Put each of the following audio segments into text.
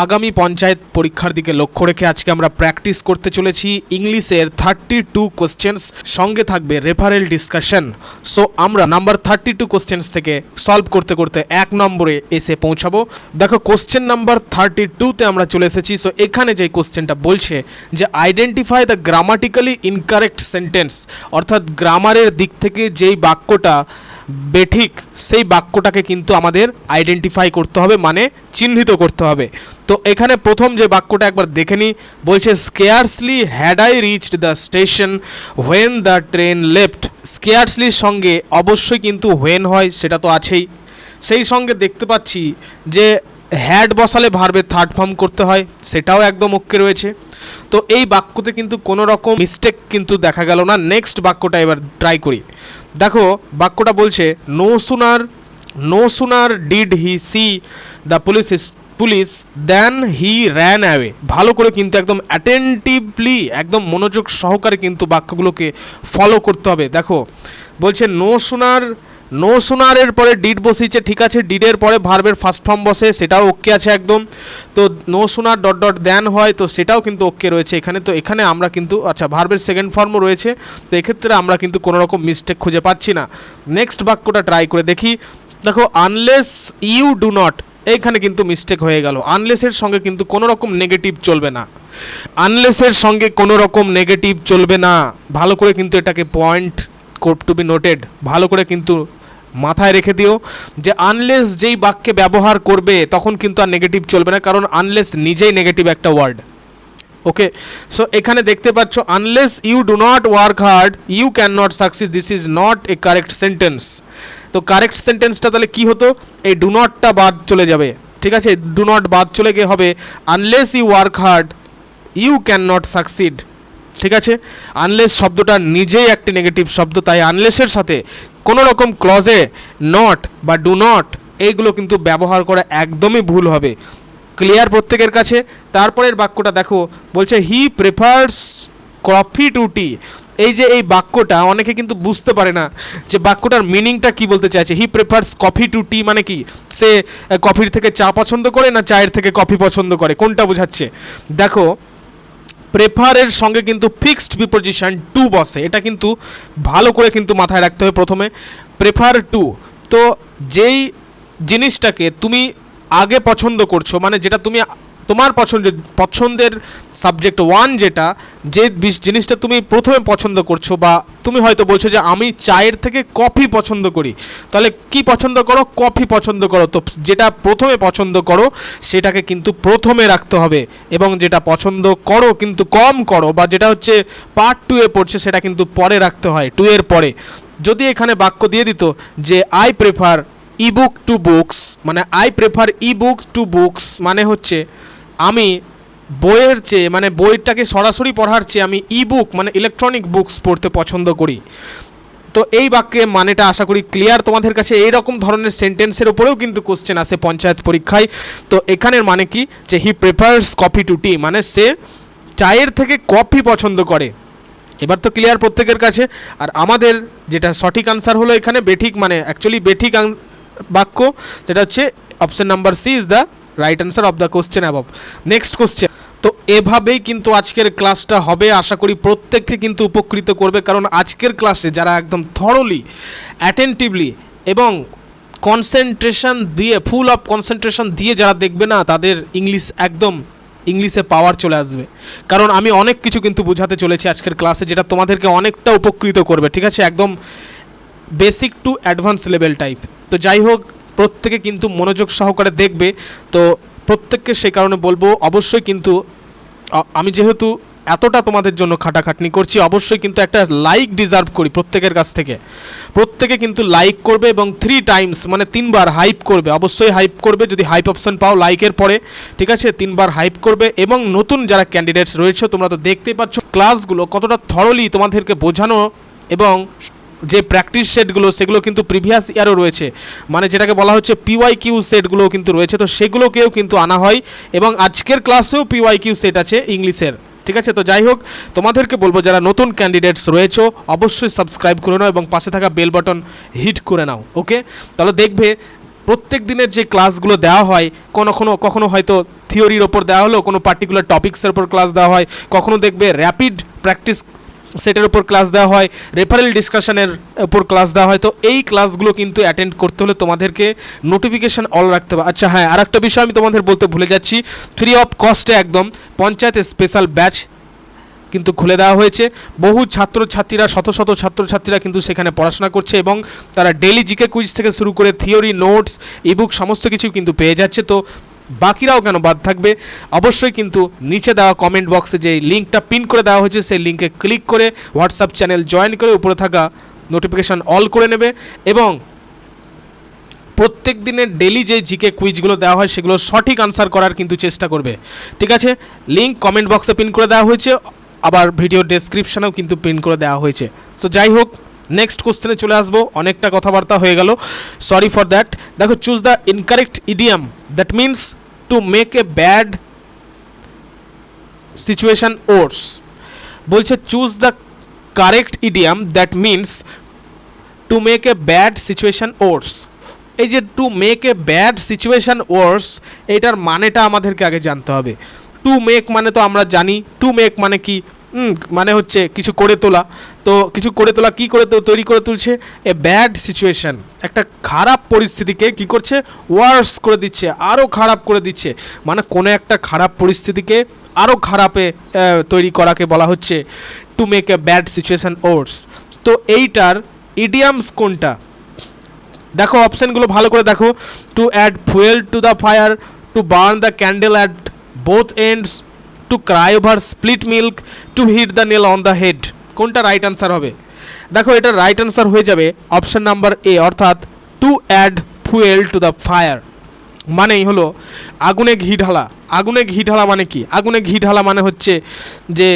আগামী পঞ্চায়েত পরীক্ষার দিকে লক্ষ্য রেখে আজকে আমরা প্র্যাকটিস করতে চলেছি ইংলিশের 32 কোশ্চেন্স, সঙ্গে থাকবে রেফারেল ডিসকাশন। সো আমরা নাম্বার 32 কোশ্চেন্স থেকে সলভ করতে করতে 1 নম্বরে এসে পৌঁছাবো। দেখো কোশ্চেন নাম্বার 32তে আমরা চলে এসেছি। সো এখানে যে কোশ্চেনটা বলছে যে identify the grammatically incorrect sentence, অর্থাৎ গ্রামারের দিক থেকে যেই বাক্যটা বেঠিক সেই বাক্যটাকে কিন্তু আমাদের আইডেন্টিফাই করতে হবে, মানে চিহ্নিত করতে হবে। তো এখানে প্রথম যে বাক্যটা একবার দেখে নিই, বলছে scarcely had I reached the station when the train left. স্কেয়ারসলির সঙ্গে অবশ্যই কিন্তু হোয়েন হয়, সেটা তো আছেই। সেই সঙ্গে দেখতে পাচ্ছি যে হ্যাড বসালে ভার্বের থার্ড ফর্ম করতে হয়, সেটাও একদম ওকে রয়েছে। তো এই বাক্যতে কিন্তু কোনো রকম মিস্টেক কিন্তু দেখা গেল না। নেক্সট বাক্যটা এবার ট্রাই করি। দেখো বাক্যটা বলছে no sooner did he see the police than he ran away. ভালো করে কিন্তু একদম অ্যাটেন্টিভলি, একদম মনোযোগ সহকারে কিন্তু বাক্যগুলোকে ফলো করতে হবে। দেখো বলছে নো সুনারের পরে ডিড বসিয়েছে, ঠিক আছে, ডিডের পরে ভার্বের ফার্স্ট ফর্ম বসে, সেটাও ওকে আছে একদম। তো নো সুনার ডট ডট দেন হয়, তো সেটাও কিন্তু ওকে রয়েছে এখানে। তো এখানে আমরা কিন্তু আচ্ছা ভার্বের সেকেন্ড ফর্মও রয়েছে, তো এক্ষেত্রে আমরা কিন্তু কোনো রকম মিস্টেক খুঁজে পাচ্ছি না। নেক্সট বাক্যটা ট্রাই করে দেখি। দেখো আনলেস ইউ ডু নট, এইখানে কিন্তু মিস্টেক হয়ে গেল। আনলেসের সঙ্গে কিন্তু কোনো রকম নেগেটিভ চলবে না, আনলেসের সঙ্গে কোনো রকম নেগেটিভ চলবে না। ভালো করে কিন্তু এটাকে পয়েন্ট টু বি নোটেড, ভালো করে কিন্তু মাথায় রেখে দিও যে আনলেস যেই বাক্যে ব্যবহার করবে তখন কিন্তু আর নেগেটিভ চলবে না, কারণ আনলেস নিজেই নেগেটিভ একটা ওয়ার্ড। ওকে, সো এখানে দেখতে পাচ্ছ unless you do not work hard you can not succeed, this is not a correct sentence. তো কারেক্ট সেন্টেন্সটা তাহলে কী হতো, এই ডু নটটা বাদ চলে যাবে, ঠিক আছে, ডু নট বাদ চলে গিয়ে হবে unless you work hard you can not succeed. ঠিক আছে, আনলেস শব্দটা নিজেই একটি নেগেটিভ শব্দ, তাই আনলেসের সাথে কোনো রকম ক্লজে নট বা ডু নট এইগুলো কিন্তু ব্যবহার করা একদমই ভুল হবে। ক্লিয়ার প্রত্যেকের কাছে? তারপরের বাক্যটা দেখো, বলছে হি প্রেফার্স কফি টু টি। এই যে এই বাক্যটা অনেকে কিন্তু বুঝতে পারে না যে বাক্যটার মিনিংটা কি বলতে চাইছে। হি প্রেফার্স কফি টু টি মানে কি, সে কফির থেকে চা পছন্দ করে না চায়ের থেকে কফি পছন্দ করে, কোনটা বোঝাচ্ছে? দেখো প্রেফারের সঙ্গে কিন্তু ফিক্সড প্রিপোজিশন টু বসে, এটা কিন্তু ভালো করে কিন্তু মাথায় রাখতে হবে প্রথমে, প্রেফার টু। তো যেই জিনিসটাকে তুমি আগে পছন্দ করছো, মানে যেটা তুমি তোমার পছন্দের সাবজেক্ট ওয়ান, যেটা যে জিনিসটা তুমি প্রথমে পছন্দ করছো, বা তুমি হয়তো বলছো যে আমি চায়ের থেকে কফি পছন্দ করি, তাহলে কি পছন্দ করো? কফি পছন্দ করো। তো যেটা প্রথমে পছন্দ করো সেটাকে কিন্তু প্রথমে রাখতে হবে, এবং যেটা পছন্দ করো কিন্তু কম করো, বা যেটা হচ্ছে পার্ট টু এ পড়ছে সেটা কিন্তু পরে রাখতে হয়, টু এর পরে। যদি এখানে বাক্য দিয়ে দিত যে I prefer ebook to books, মানে I prefer ebook to books মানে হচ্ছে আমি বইয়ের চেয়ে, মানে বইটাকে সরাসরি পড়ার চেয়ে আমি ইবুক মানে ইলেকট্রনিক বুকস পড়তে পছন্দ করি। তো এই বাক্যে মানেটা আশা করি ক্লিয়ার তোমাদের কাছে। এই রকম ধরনের সেন্টেন্সের উপরেও কিন্তু কোশ্চেন আসে পঞ্চায়েত পরীক্ষায়। তো এখানের মানে কি, যে হি প্রেফার্স কফি টু টি, মানে সে চায়ের থেকে কফি পছন্দ করে। এবার তো ক্লিয়ার প্রত্যেকের কাছে। আর আমাদের যেটা সঠিক আনসার হলো এখানে বেঠিক, মানে অ্যাকচুয়ালি বেঠিক বাক্য, যেটা হচ্ছে option number C is the right answer of the question above. Next question. তো এভাবেই কিন্তু আজকের ক্লাসটা হবে, আশা করি প্রত্যেককে কিন্তু উপকৃত করবে, কারণ আজকের ক্লাসে যারা একদম থরলি অ্যাটেন্টিভলি এবং কনসেন্ট্রেশন দিয়ে, ফুল অফ কনসেন্ট্রেশন দিয়ে যারা দেখবে না, তাদের ইংলিশে পাওয়ার চলে আসবে। কারণ আমি অনেক কিছু কিন্তু বোঝাতে চলেছি আজকের ক্লাসে, যেটা তোমাদেরকে অনেকটা উপকৃত করবে, ঠিক আছে, একদম basic to advance level type. তো যাই হোক, প্রত্যেকে কিন্তু মনোযোগ সহকারে দেখবে। তো প্রত্যেককে সেই কারণে বলবো, অবশ্যই কিন্তু আমি যেহেতু এতটা তোমাদের জন্য খাটাখাটনি করছি, অবশ্যই কিন্তু একটা লাইক ডিজার্ভ করি প্রত্যেকের কাছ থেকে। প্রত্যেকে কিন্তু লাইক করবে এবং 3 টাইমস মানে 3 বার হাইপ করবে, অবশ্যই হাইপ করবে যদি হাইপ অপশন পাও লাইকের পরে, ঠিক আছে, 3 বার হাইপ করবে। এবং নতুন যারা ক্যান্ডিডেটস রয়েছে, তোমরা তো দেখতেই পাচ্ছ ক্লাসগুলো কতটা থরলি তোমাদেরকে বোঝানো, এবং যে প্র্যাকটিস সেটগুলো সেগুলো কিন্তু প্রিভিয়াস ইয়ারও রয়েছে, মানে যেটাকে বলা হচ্ছে PYQ সেটগুলোও কিন্তু রয়েছে। তো সেগুলোকেও কিন্তু আনা হয়, এবং আজকের ক্লাসেও PYQ সেট আছে ইংলিশের, ঠিক আছে। তো যাই হোক, তোমাদেরকে বলবো যারা নতুন ক্যান্ডিডেটস রয়েছে অবশ্যই সাবস্ক্রাইব করে নাও এবং পাশে থাকা বেল বাটন হিট করে নাও। ওকে, তাহলে দেখবে প্রত্যেক দিনের যে ক্লাসগুলো দেওয়া হয় কখনো হয়তো থিওরির ওপর দেওয়া হলো, কোনো পার্টিকুলার টপিক্সের ওপর ক্লাস দেওয়া হয়, কখনো দেখবে র্যাপিড প্র্যাকটিস সেটের উপর ক্লাস দেওয়া হয়, রেফারেল ডিসকাশনের উপর ক্লাস দেওয়া হয়। তো এই ক্লাসগুলো কিন্তু অ্যাটেন্ড করতে হলে তোমাদেরকে নোটিফিকেশান অল রাখতে হবে। আচ্ছা হ্যাঁ, আর একটা বিষয় আমি তোমাদের বলতে ভুলে যাচ্ছি, ফ্রি অফ কস্টে একদম পঞ্চায়েত স্পেশাল ব্যাচ কিন্তু খুলে দেওয়া হয়েছে। বহু ছাত্রছাত্রীরা শত ছাত্রছাত্রীরা কিন্তু সেখানে পড়াশোনা করছে এবং তারা ডেইলি জিকে কুইজ থেকে শুরু করে থিওরি, নোটস, ইবুক সমস্ত কিছু কিন্তু পেয়ে যাচ্ছে। তো বাকিরাও কেন বাদ থাকবে? অবশ্যই কিন্তু নিচে দেওয়া কমেন্ট বক্সে যে লিঙ্কটা পিন করে দেওয়া হয়েছে সেই লিঙ্কে ক্লিক করে হোয়াটসঅ্যাপ চ্যানেল জয়েন করে উপরে থাকা নোটিফিকেশান অল করে নেবে এবং প্রত্যেক দিনের ডেলি যে জিকে কুইজগুলো দেওয়া হয় সেগুলো সঠিক আনসার করার কিন্তু চেষ্টা করবে। ঠিক আছে, লিঙ্ক কমেন্ট বক্সে পিন করে দেওয়া হয়েছে, আবার ভিডিও ডেসক্রিপশানেও কিন্তু পিন করে দেওয়া হয়েছে। সো যাই হোক, নেক্সট কোশ্চেনে চলে আসবো। অনেকটা কথাবার্তা হয়ে গেল, সরি ফর দ্যাট। দেখো, choose the incorrect idiom that means to make a bad situation worse. বলছে choose the correct idiom that means to make a bad situation worse. এই যে to make a bad situation worse, এটার মানেটা আমাদেরকে আগে জানতে হবে। টু মেক মানে তো আমরা জানি, টু মেক মানে কি, মানে হচ্ছে কিছু করে তোলা। তো কিছু করে তোলা কী করে তৈরি করে তুলছে? এ ব্যাড সিচুয়েশান, একটা খারাপ পরিস্থিতিকে কী করছে? ওয়ার্স করে দিচ্ছে, আরও খারাপ করে দিচ্ছে। মানে কোনো একটা খারাপ পরিস্থিতিকে আরও খারাপে তৈরি করাকে বলা হচ্ছে to make a bad situation worse. তো এইটার ইডিয়ামস কোনটা? দেখো অপশানগুলো ভালো করে দেখো। To add fuel to the fire, to burn the candle at both ends, to cry over split milk, to hit the nail on the head. কোনটা right answer হবে? দেখো, এটা রাইট আনসার হয়ে যাবে অপশান নাম্বার এ, অর্থাৎ to add fuel to the fire. মানেই হলো আগুনে ঘি ঢালা। আগুনে ঘি ঢালা মানে কি? আগুনে ঘি ঢালা মানে হচ্ছে যে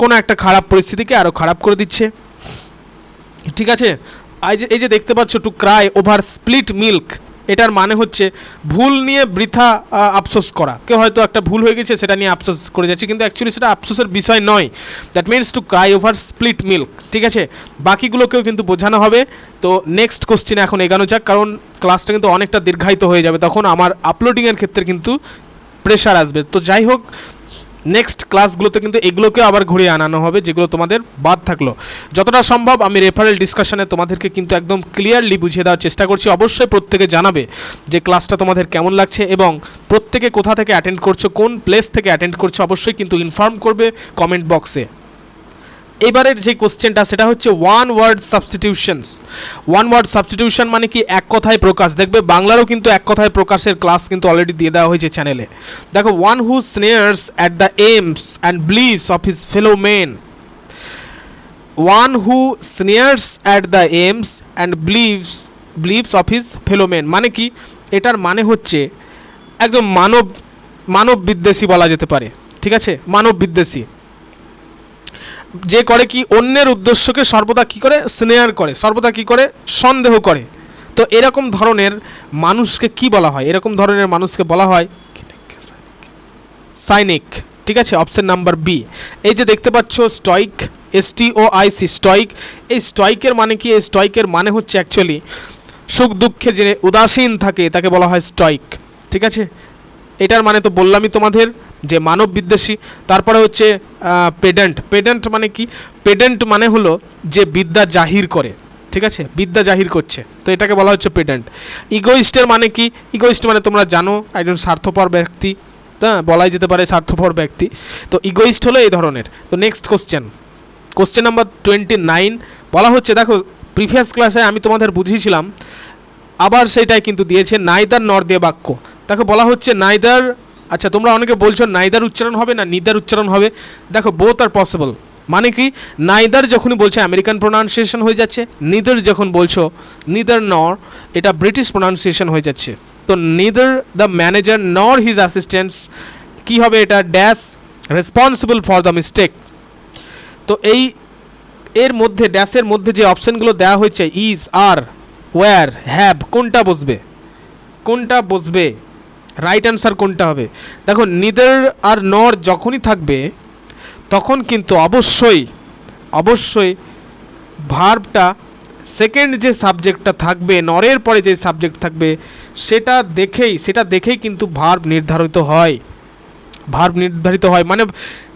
কোনো একটা খারাপ পরিস্থিতিকে আরও খারাপ করে দিচ্ছে। ঠিক আছে, এই যে দেখতে পাচ্ছ two cry over split milk, এটার মানে হচ্ছে ভুল নিয়ে বৃথা আফসোস করা। কেউ হয়তো একটা ভুল হয়ে গেছে, সেটা নিয়ে আফসোস করে যাচ্ছে, কিন্তু অ্যাকচুয়ালি সেটা আফসোসের বিষয় নয়। That means two cry over split milk. ঠিক আছে, বাকিগুলোকেও কিন্তু বোঝানো হবে। তো নেক্সট কোশ্চেনে এখন এগানো যাক, কারণ ক্লাসটা কিন্তু অনেকটা দীর্ঘায়িত হয়ে যাবে, তখন আমার আপলোডিংয়ের ক্ষেত্রে কিন্তু প্রেশার আসবে। তো যাই হোক, নেক্সট ক্লাসগুলোতে কিন্তু এগুলোকে আবার ঘুরিয়ে আনানো হবে যেগুলো তোমাদের বাদ থাকলো। যতটা সম্ভব আমি রেফারেল ডিসকাশনে তোমাদেরকে কিন্তু একদম ক্লিয়ারলি বুঝিয়ে দেওয়ার চেষ্টা করছি। অবশ্যই প্রত্যেকে জানাবে যে ক্লাসটা তোমাদের কেমন লাগছে এবং প্রত্যেকে কোথা থেকে অ্যাটেন্ড করছো, কোন প্লেস থেকে অ্যাটেন্ড করছো, অবশ্যই কিন্তু ইনফর্ম করবে কমেন্ট বক্সে। এবারের যে কোশ্চেনটা সেটা হচ্ছে one word substitutions. One word substitution মানে কি? এক কথায় প্রকাশ। দেখবে বাংলারও কিন্তু এক কথায় প্রকাশের ক্লাস কিন্তু অলরেডি দিয়ে দেওয়া হয়েছে চ্যানেলে। দেখো, one who sneers at the aims and beliefs of his fellow men. One who sneers at the aims and beliefs of his fellow men মানে কি? এটার মানে হচ্ছে একজন মানব বিদ্বেষী বলা যেতে পারে। ঠিক আছে, মানব বিদ্বেষী যে করে কি অন্যের উদ্দেশ্যকে সর্বদা কী করে? স্নেয়ার করে, সর্বদা কী করে? সন্দেহ করে। তো এরকম ধরনের মানুষকে কি বলা হয়? এরকম ধরনের মানুষকে বলা হয় সাইনিক। ঠিক আছে, অপশন নাম্বার বি। এই যে দেখতে পাচ্ছ স্টয়িক, STOIC, স্টয়িক। এই স্টয়িকের মানে কি? এই স্টয়িকের মানে হচ্ছে অ্যাকচুয়ালি সুখ দুঃখে যে উদাসীন থাকে তাকে বলা হয় স্টয়িক। ঠিক আছে, এটার মানে তো বললামই তোমাদের যে মানব বিদ্বেষী। তারপরে হচ্ছে পেডেন্ট। পেডেন্ট মানে কি? পেডেন্ট মানে হলো যে বিদ্যা জাহির করে। ঠিক আছে, বিদ্যা জাহির করছে, তো এটাকে বলা হচ্ছে পেডেন্ট। ইগোইস্টের মানে কি? ইগোইস্ট মানে তোমরা জানো একজন স্বার্থপর ব্যক্তি, হ্যাঁ বলাই যেতে পারে স্বার্থপর ব্যক্তি। তো ইগোইস্ট হলো এই ধরনের। তো নেক্সট কোশ্চেন নাম্বার 29 বলা হচ্ছে, দেখো প্রিভিয়াস ক্লাসে আমি তোমাদের বুঝিয়েছিলাম, আবার সেটাই কিন্তু দিয়েছে নাইদার নর দিয়ে বাক্য। দেখো বলা হচ্ছে নাইদার। আচ্ছা, তোমরা অনেকে বলছো নাইদার উচ্চারণ হবে না নিদার উচ্চারণ হবে। দেখো বোথ আর পসিবল। মানে কি? নাইদার যখনই বলছে আমেরিকান প্রোনাউন্সিয়েশন হয়ে যাচ্ছে, নিদার যখন বলছো নিদার নর এটা ব্রিটিশ প্রোনাউন্সিয়েশন হয়ে যাচ্ছে। তো neither the manager nor his assistants কী হবে? এটা dash responsible for the mistake. তো এর মধ্যে ড্যাশের মধ্যে যে অপশানগুলো দেওয়া হয়েছে ইজ, আর, ওয়্যার, হ্যাভ, কোনটা বসবে? রাইট অ্যান্সার কোনটা হবে? দেখো, নিদার আর নর যখনই থাকবে তখন কিন্তু অবশ্যই ভার্বটা সেকেন্ড যে সাবজেক্টটা থাকবে, নরের পরে যে সাবজেক্ট থাকবে সেটা দেখেই কিন্তু ভার্ব নির্ধারিত হয়। মানে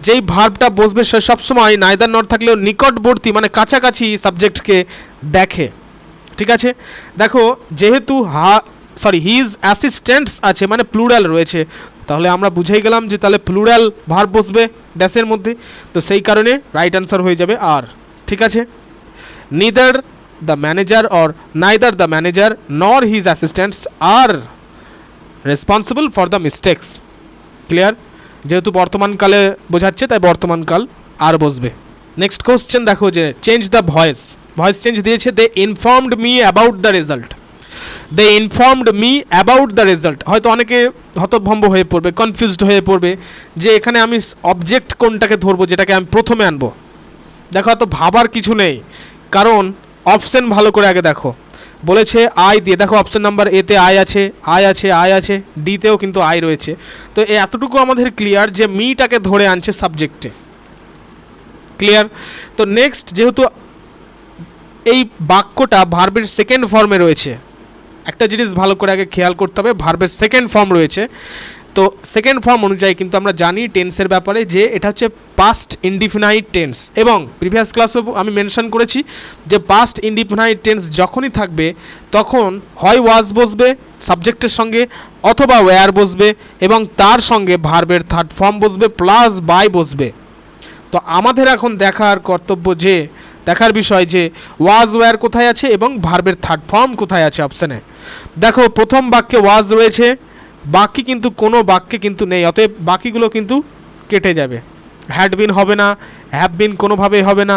যেই ভার্বটা বসবে সে সবসময় নাইদার নর থাকলেও নিকটবর্তী মানে কাছাকাছি সাবজেক্টকে দেখে। ঠিক আছে, দেখো যেহেতু হিজ অ্যাসিস্ট্যান্টস আছে মানে প্লুরাল রয়েছে, তাহলে আমরা বুঝেই গেলাম যে তাহলে প্লুরাল ভার্ব বসবে ড্যাশের মধ্যে, তো সেই কারণে রাইট অ্যান্সার হয়ে যাবে আর। ঠিক আছে, neither the manager or neither the manager nor his assistants R responsible for the mistakes. Clear, যেহেতু বর্তমানকালে বোঝাচ্ছে তাই বর্তমানকাল আর বসবে। নেক্সট কোশ্চেন দেখো যে চেঞ্জ দ্য ভয়েস চেঞ্জ দিয়েছে, they informed me about the result. They informed me about the result, হয়তো অনেকে হতভম্ব হয়ে পড়বে, কনফিউজড হয়ে পড়বে যে এখানে আমি অবজেক্ট কোনটাকে ধরবো, যেটাকে আমি প্রথমে আনবো। দেখো এত ভাবার কিছু নেই, কারণ অপশন ভালো করে আগে দেখো। বলেছে আই দিয়ে, দেখো অপশন নাম্বার এতে আই আছে, ডিতেও কিন্তু আই রয়েছে, তো এতটুকু আমাদের ক্লিয়ার যে মিটাকে ধরে আনছে সাবজেক্টে। ক্লিয়ার, তো নেক্সট যেহেতু এই বাক্যটা ভার্বের সেকেন্ড ফর্মে রয়েছে, একটা জিনিস ভালো করে আগে খেয়াল করতে হবে, ভার্বের সেকেন্ড ফর্ম রয়েছে, তো সেকেন্ড ফর্ম অনুযায়ী কিন্তু আমরা জানি টেন্সের ব্যাপারে যে এটা হচ্ছে পাস্ট ইনডিফিনাইট টেন্স, এবং প্রিভিয়াস ক্লাসে আমি মেনশন করেছি যে পাস্ট ইনডিফিনাইট টেন্স যখনই থাকবে তখন হয় ওয়াজ বসবে সাবজেক্টের সঙ্গে, অথবা ওয়্যার বসবে, এবং তার সঙ্গে ভার্বের থার্ড ফর্ম বসবে প্লাস বাই বসবে। তো আমাদের এখন দেখার বিষয় যে ওয়াজ ওয়্যার কোথায় আছে এবং ভার্বের থার্ড ফর্ম কোথায় আছে অপশানে। দেখো প্রথম বাক্যে ওয়াজ রয়েছে, বাকি কিন্তু কোনো বাক্যে কিন্তু নেই, অতএব বাকিগুলো কিন্তু কেটে যাবে। হ্যাড বিন হবে না, হ্যাভ বিন কোনোভাবেই হবে না,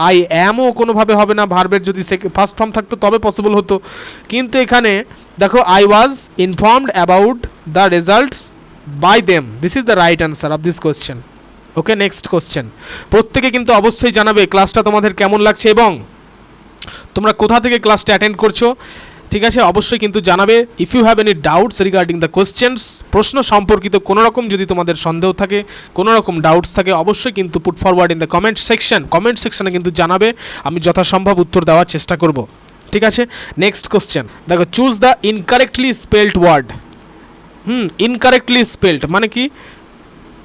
আই অ্যামও কোনোভাবে হবে না, ভার্বের যদি ফার্স্ট ফর্ম থাকতো তবে পসিবল হতো, কিন্তু এখানে দেখো I was informed about the results by them, this is the right answer of this question. Okay, next question. প্রত্যেকে কিন্তু অবশ্যই জানাবে ক্লাসটা তোমাদের কেমন লাগছে এবং তোমরা কোথা থেকে ক্লাসটা অ্যাটেন্ড করছো। ঠিক আছে, অবশ্যই কিন্তু জানাবে। If you have any doubts regarding the questions, প্রশ্ন সম্পর্কিত কোনো রকম যদি তোমাদের সন্দেহ থাকে, কোনো রকম ডাউটস থাকে, অবশ্যই কিন্তু put forward in the comment সেকশনে কিন্তু জানাবে, আমি যথাসম্ভব উত্তর দেওয়ার চেষ্টা করব। ঠিক আছে, নেক্সট কোশ্চেন দেখো, choose the incorrectly spelled word. Incorrectly spelled মানে কি,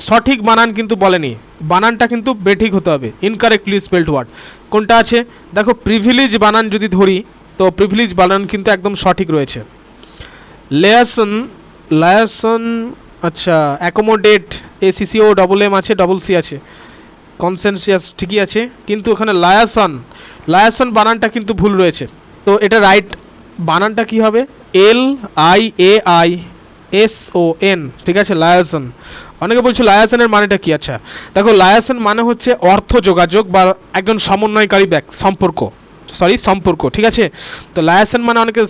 সঠিক বানান কিন্তু বলেনি, বানানটা কিন্তু বেঠিক হতে হবে। ইনকারেক্টলি স্পেলড ওয়ার্ড কোনটা আছে, দেখো প্রিভিলেজ বানান যদি ধরি তো প্রিভিলেজ বানান কিন্তু একদম সঠিক রয়েছে। লায়াসন আচ্ছা, অ্যাকোমোডেট ACCO ডবল M আছে, ডবল C আছে, কনসেনসিয়াস ঠিকই আছে, কিন্তু ওখানে লায়াসন বানানটা কিন্তু ভুল রয়েছে। তো এটা রাইট বানানটা কি হবে, LIAISON। ঠিক আছে, লায়াসন। অনেকে বলছে লায়াসনের মানেটা কি, আচ্ছা দেখো লায়াসন মানে হচ্ছে অর্থ যোগাযোগ বা একজন সমন্বয়কারী সম্পর্ক। ঠিক আছে, তো লায়াসন মানে অনেকে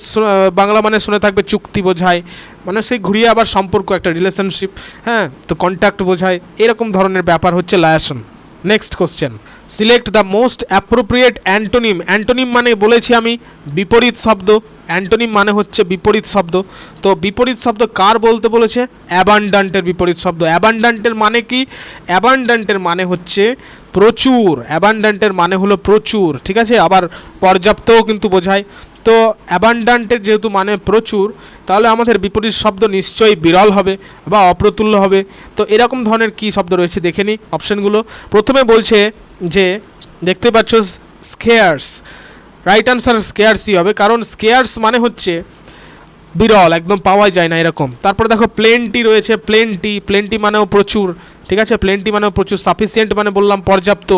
বাংলা মানে শুনে থাকবে চুক্তি বোঝায়, মানে সেই ঘুরিয়ে আবার সম্পর্ক, একটা রিলেশনশিপ, হ্যাঁ, তো কন্ট্যাক্ট বোঝায়, এরকম ধরনের ব্যাপার হচ্ছে liaison. Next question, select the most appropriate antonym. Antonym মানে বলেছি আমি বিপরীত শব্দ, অ্যান্টোনিম মানে হচ্ছে বিপরীত শব্দ। তো বিপরীত শব্দ কার বলতে বলেছে, অ্যাবান্ডান্টের বিপরীত শব্দ। অ্যাবান্ডান্টের মানে কি, অ্যাবান্ডান্টের মানে হচ্ছে প্রচুর, অ্যাবান্ডান্টের মানে হলো প্রচুর। ঠিক আছে, আবার পর্যাপ্তও কিন্তু বোঝায়। তো অ্যাবান্ডান্টের যেহেতু মানে প্রচুর, তাহলে আমাদের বিপরীত শব্দ নিশ্চয়ই বিরল হবে বা অপ্রতুল্য হবে। তো এরকম ধরনের কি শব্দ রয়েছে দেখে নিই অপশানগুলো। প্রথমে বলছে যে দেখতে পাচ্ছ স্কেয়ার্স, রাইট আনসার স্কেয়ার্সই হবে, কারণ স্কেয়ার্স মানে হচ্ছে বিরল, একদম পাওয়া যায় না এরকম। তারপরে দেখো প্লেন্টি রয়েছে, প্লেন্টি মানেও প্রচুর। ঠিক আছে, প্লেন্টি মানেও প্রচুর। সাফিসিয়েন্ট মানে বললাম পর্যাপ্ত,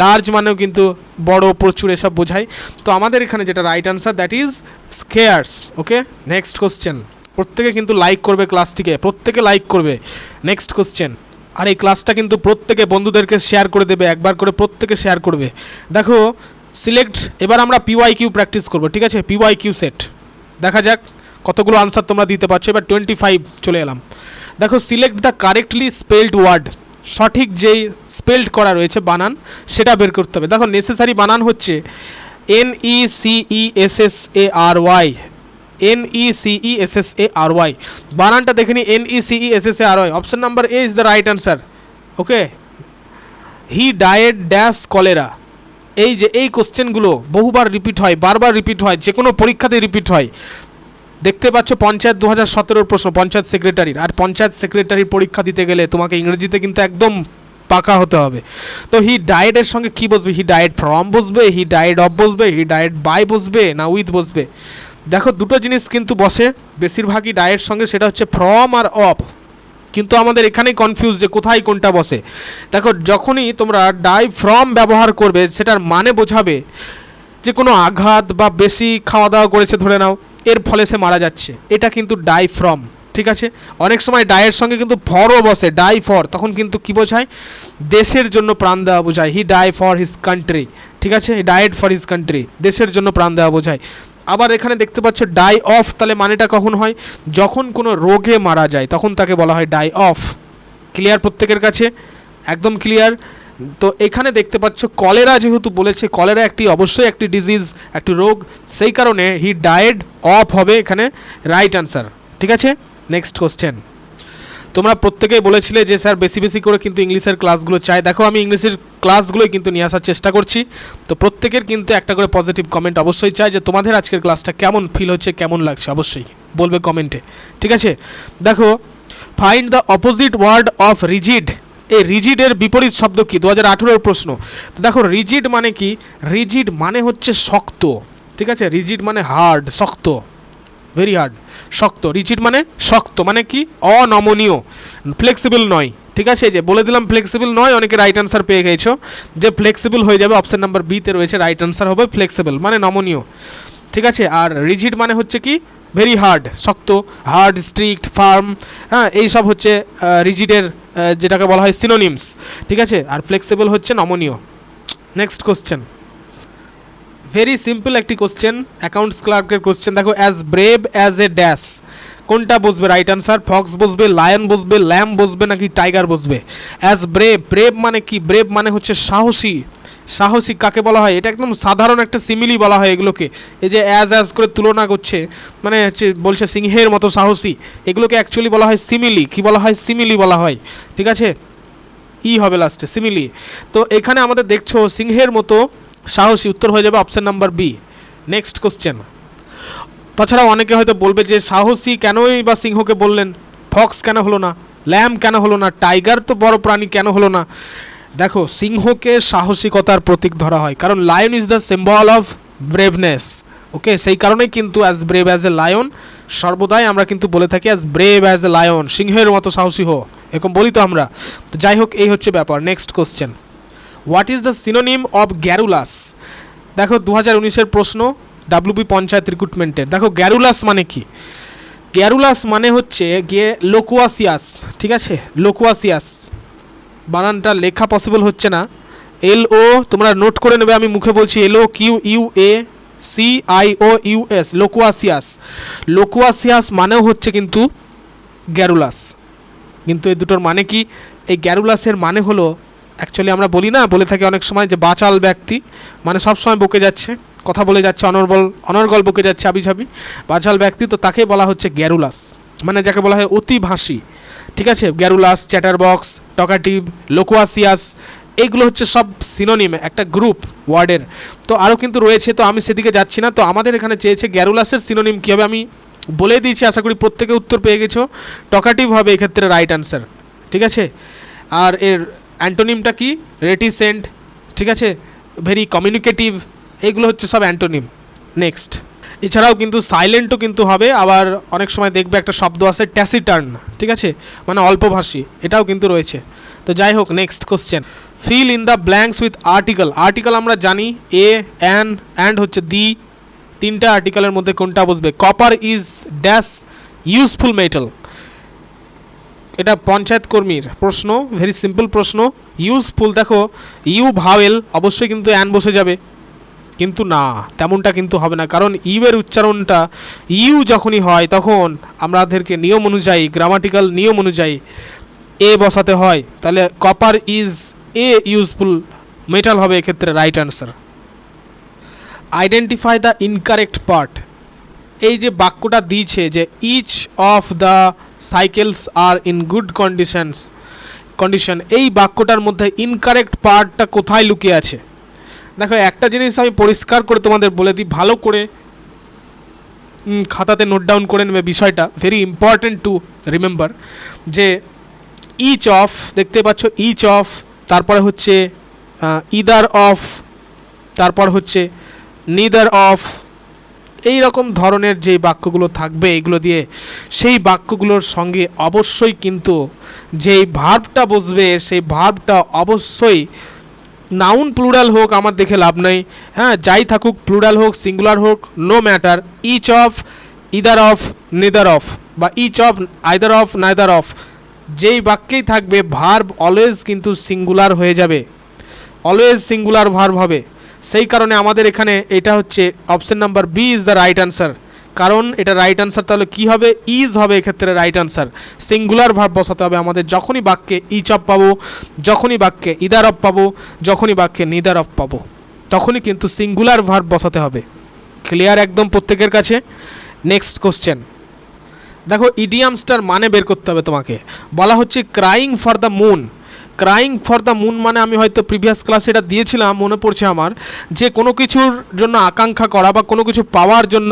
লার্জ মানেও কিন্তু বড়, প্রচুর, এসব বোঝায়। তো আমাদের এখানে যেটা right answer that is scarce. Okay, next question. প্রত্যেকে কিন্তু লাইক করবে ক্লাসটিকে, প্রত্যেকে লাইক করবে। নেক্সট কোশ্চেন, আর এই ক্লাসটা কিন্তু প্রত্যেকে বন্ধুদেরকে শেয়ার করে দেবে, একবার করে প্রত্যেকে শেয়ার করবে। দেখো সিলেক্ট, এবার আমরা PYQ প্র্যাকটিস করবো। ঠিক আছে, PYQ সেট, দেখা যাক কতগুলো আনসার তোমরা দিতে পারছো। এবার 25 চলে এলাম। দেখো select the correctly spelled word, সঠিক যেই স্পেলড করা রয়েছে বানান সেটা বের করতে হবে। দেখো নেসেসারি বানান হচ্ছে NECESSARY, NECESSARY, বানানটা দেখে নি, NECESSARY। Option number A is the right answer. Okay, he died dash cholera, এই যে এই কোশ্চেনগুলো বহুবার রিপিট হয়, বারবার রিপিট হয়, যে কোনো পরীক্ষাতেই রিপিট হয়। দেখতে পাচ্ছ পঞ্চায়েত 2017 প্রশ্ন, পঞ্চায়েত সেক্রেটারির। আর পঞ্চায়েত সেক্রেটারির পরীক্ষা দিতে গেলে তোমাকে ইংরেজিতে কিন্তু একদম পাকা হতে হবে। তো হি ডায়েডের সঙ্গে কি বসবে? হি ডায়েড ফ্রম বসবে, হি ডায়েড অফ বসবে, হি ডায়েড বাই বসবে, না উইথ বসবে? দেখো দুটো জিনিস কিন্তু বসে বেশিরভাগই ডায়ের সঙ্গে, সেটা হচ্ছে ফ্রম আর অফ। কিন্তু আমাদের এখানেই কনফিউজ যে কোথায় কোনটা বসে। দেখো যখনই তোমরা ডাই ফ্রম ব্যবহার করবে, সেটার মানে বোঝাবে যে কোনো আঘাত বা বেশি খাওয়া দাওয়া করেছে ধরে নাও, এর ফলে সে মারা যাচ্ছে, এটা কিন্তু ডাই ফ্রম। ঠিক আছে, অনেক সময় ডায়ের সঙ্গে কিন্তু ফরও বসে, ডাই ফর, তখন কিন্তু কি বোঝায়? দেশের জন্য প্রাণ দেওয়া বোঝায়। হি ডাই ফর হিজ কান্ট্রি। ঠিক আছে, ডায়েড ফর হিজ কান্ট্রি, দেশের জন্য প্রাণ দেওয়া বোঝায়। আবার এখানে দেখতে পাচ্ছ ডাই অফ, তাহলে মানেটা কখন হয়? যখন কোনো রোগে মারা যায় তখন তাকে বলা হয় ডাই অফ। ক্লিয়ার প্রত্যেকের কাছে? একদম ক্লিয়ার। তো এখানে দেখতে পাচ্ছ কলেরা যেহেতু বলেছে, কলেরা অবশ্যই একটি ডিজিজ, একটি রোগ, সেই কারণে হি ডায়েড অফ হবে এখানে রাইট আনসার। ঠিক আছে, নেক্সট কোশ্চেন। তোমরা প্রত্যেকেই বলেছিলে যে স্যার বেশি বেশি করে কিন্তু ইংলিশের ক্লাসগুলো চাই। দেখো আমি ইংলিশের ক্লাসগুলোই কিন্তু নিয়ে আসার চেষ্টা করছি। তো প্রত্যেকের কিন্তু একটা করে পজিটিভ কমেন্ট অবশ্যই চাই যে তোমাদের আজকের ক্লাসটা কেমন ফিল হচ্ছে, কেমন লাগছে, অবশ্যই বলবে কমেন্টে। ঠিক আছে, দেখো find the opposite word of rigid. এই রিজিডের বিপরীত শব্দ কি? 2018 প্রশ্ন। তো দেখো রিজিড মানে কি? রিজিড মানে হচ্ছে শক্ত। ঠিক আছে, রিজিড মানে হার্ড, শক্ত, ভেরি হার্ড, শক্ত। রিজিড মানে শক্ত, মানে কি? অনমনীয়, ফ্লেক্সিবল নয়। ঠিক আছে, যে বলে দিলাম ফ্লেক্সিবল নয়, অনেকে রাইট আনসার পেয়ে গেছো যে ফ্লেক্সিবল হয়ে যাবে, অপশন নাম্বার বিতে রয়েছে, রাইট আনসার হবে ফ্লেক্সিবল মানে নমনীয়। ঠিক আছে, আর রিজিড মানে হচ্ছে কি? ভেরি হার্ড, শক্ত, হার্ড, স্ট্রিক্ট, ফার্ম, হ্যাঁ এইসব হচ্ছে রিজিডের যেটাকে বলা হয় সিনোনিমস। ঠিক আছে, আর ফ্লেক্সিবল হচ্ছে নমনীয়। নেক্সট কোশ্চেন, ভেরি সিম্পল একটি কোশ্চেন, অ্যাকাউন্টস ক্লার্কের কোশ্চেন। দেখো as brave as a dash, কোনটা বসবে রাইট আনসার? ফক্স বসবে, লায়ন বসবে, ল্যাম বসবে, নাকি টাইগার বসবে? অ্যাজ ব্রেভ, ব্রেভ মানে কি? ব্রেভ মানে হচ্ছে সাহসী। সাহসী কাকে বলা হয়? এটা একদম সাধারণ একটা সিমিলি বলা হয় এগুলোকে। এই যে অ্যাজ অ্যাজ করে তুলনা করছে, মানে হচ্ছে বলছে সিংহের মতো সাহসী, এগুলোকে অ্যাকচুয়ালি বলা হয় সিমিলি। কি বলা হয়? সিমিলি বলা হয়। ঠিক আছে, ই হবে লাস্টে, সিমিলি। তো এখানে আমাদের দেখছো সিংহের মতো সাহসী, উত্তর হয়ে যাবে option number B. Next question. তাছাড়াও অনেকে হয়তো বলবে যে সাহসী কেনই বা সিংহকে বললেন, ফক্স কেন হলো না, ল্যাম কেন হলো না, টাইগার তো বড় প্রাণী কেন হলো না? দেখো সিংহকে সাহসিকতার প্রতীক ধরা হয়, কারণ lion is the symbol of braveness. Okay, সেই কারণেই কিন্তু as brave as a lion সর্বদাই আমরা কিন্তু বলে থাকি as brave as a lion, সিংহের মতো সাহসী হো, এরকম বলি তো আমরা। তো যাই হোক, এই হচ্ছে ব্যাপার। Next question, what is the synonym of গ্যারুলাস? দেখো 2019 প্রশ্ন, ডাব্লিউবি পঞ্চায়েত রিক্রুটমেন্টের। দেখো গ্যারুলাস মানে কি? গ্যারুলাস মানে হচ্ছে গিয়ে লোকুয়াসিয়াস। ঠিক আছে, লোকুয়াসিয়াস, বানানটা লেখা পসিবল হচ্ছে না, LO, তোমরা নোট করে নেবে, আমি মুখে বলছি LOQUACIOUS, লোকুয়াসিয়াস। লোকুয়াসিয়াস মানেও হচ্ছে কিন্তু গ্যারুলাস। কিন্তু এই দুটোর মানে কি? এই গ্যারুলাসের মানে হলো, অ্যাকচুয়ালি আমরা বলি না, বলে থাকি অনেক সময় যে বাচাল ব্যক্তি, মানে সবসময় বকে যাচ্ছে, কথা বলে যাচ্ছে, অনর্গল বকে যাচ্ছে আবিঝাবি, বাচাল ব্যক্তি, তো তাকে বলা হচ্ছে গ্যারুলাস, মানে যাকে বলা হয় অতিভাষী। ঠিক আছে, গ্যারুলাস, চ্যাটারবক্স, টকাটিভ, লোকুয়াসিয়াস, এইগুলো হচ্ছে সব সিনোনিম, একটা গ্রুপ ওয়ার্ডের। তো আরও কিন্তু রয়েছে, তো আমি সেদিকে যাচ্ছি না। তো আমাদের এখানে চেয়েছে গ্যারুলাসের সিনোনিম কী হবে, আমি বলে দিয়েছি, আশা করি প্রত্যেকে উত্তর পেয়ে গেছো। টকাটিভ হবে এক্ষেত্রে রাইট আনসার। ঠিক আছে, আর এর অ্যান্টোনিমটা কি? রেটিসেন্ট। ঠিক আছে, ভেরি কমিউনিকেটিভ, এগুলো হচ্ছে সব অ্যান্টোনিম। নেক্সট, এছাড়াও কিন্তু সাইলেন্টও কিন্তু হবে, আবার অনেক সময় দেখবে একটা শব্দ আছে ট্যাসিটার্ন। ঠিক আছে, মানে অল্পভাষী, এটাও কিন্তু রয়েছে। তো যাই হোক, next question, feel in the blanks with article. Article আমরা জানি এ, অ্যান, অ্যান্ড হচ্ছে দি, তিনটা আর্টিকেলের মধ্যে কোনটা বসবে? Copper is dash useful metal. এটা পঞ্চায়েত কর্মীর প্রশ্ন, ভেরি সিম্পল প্রশ্ন। ইউজফুল, দেখো ইউ ভাওয়েল, অবশ্যই কিন্তু অ্যান বসে যাবে, কিন্তু না, তেমনটা কিন্তু হবে না, কারণ ইউ এর উচ্চারণটা ইউ যখনই হয় তখন আমাদেরকে নিয়ম অনুযায়ী, গ্রামাটিক্যাল নিয়ম অনুযায়ী এ বসাতে হয়। তাহলে copper is a useful metal হবে এক্ষেত্রে right answer. Identify the incorrect part. এই যে বাক্যটা দিয়েছে যে each of the cycles are in good condition, এই বাক্যটার মধ্যে ইনকারেক্ট পার্টটা কোথায় লুকিয়ে আছে? দেখো একটা জিনিস আমি পরিষ্কার করে তোমাদের বলে দিই, ভালো করে খাতাতে নোট ডাউন করে নেবে বিষয়টা, ভেরি ইম্পর্টেন্ট টু রিমেম্বার, যে ইচ অফ দেখতে পাচ্ছ, ইচ অফ, তারপরে হচ্ছে ইদার অফ, তারপর হচ্ছে নিদার অফ, এই রকম ধরনের যে বাক্যগুলো থাকবে এগুলো দিয়ে, সেই বাক্যগুলোর সঙ্গে অবশ্যই কিন্তু যেই ভার্বটা বসবে সেই ভার্বটা অবশ্যই নাউন প্লুরাল হোক আমার দেখে লাভ নেই, হ্যাঁ, যাই থাকুক, প্লুরাল হোক সিঙ্গুলার হোক, no matter, each of, either of, neither of, বা each of, either of, neither of, যেই বাক্যেই থাকবে ভার্ব অলওয়েজ কিন্তু সিঙ্গুলার হয়ে যাবে, অলওয়েজ সিঙ্গুলার ভার্ব হবে। সেই কারণে আমাদের এখানে এটা হচ্ছে option number B is the right answer. কারণ এটা রাইট আনসার, তাহলে কী হবে, ইজ হবে এক্ষেত্রে রাইট আনসার। সিঙ্গুলার ভার্ব বসাতে হবে আমাদের, যখনই বাক্যে ইচ অফ পাবো, যখনই বাক্যে ইদার অফ পাবো, যখনই বাক্যে নিদার অফ পাবো, তখনই কিন্তু সিঙ্গুলার ভার্ব বসাতে হবে। ক্লিয়ার একদম প্রত্যেকের কাছে? নেক্সট কোশ্চেন দেখো, ইডিয়ামসটার মানে বের করতে হবে তোমাকে। বলা হচ্ছে crying for the moon. Crying for the moon মানে আমি হয়তো প্রিভিয়াস ক্লাসে এটা দিয়েছিলাম, মনে পড়ছে আমার, যে কোনো কিছুর জন্য আকাঙ্ক্ষা করা বা কোনো কিছু পাওয়ার জন্য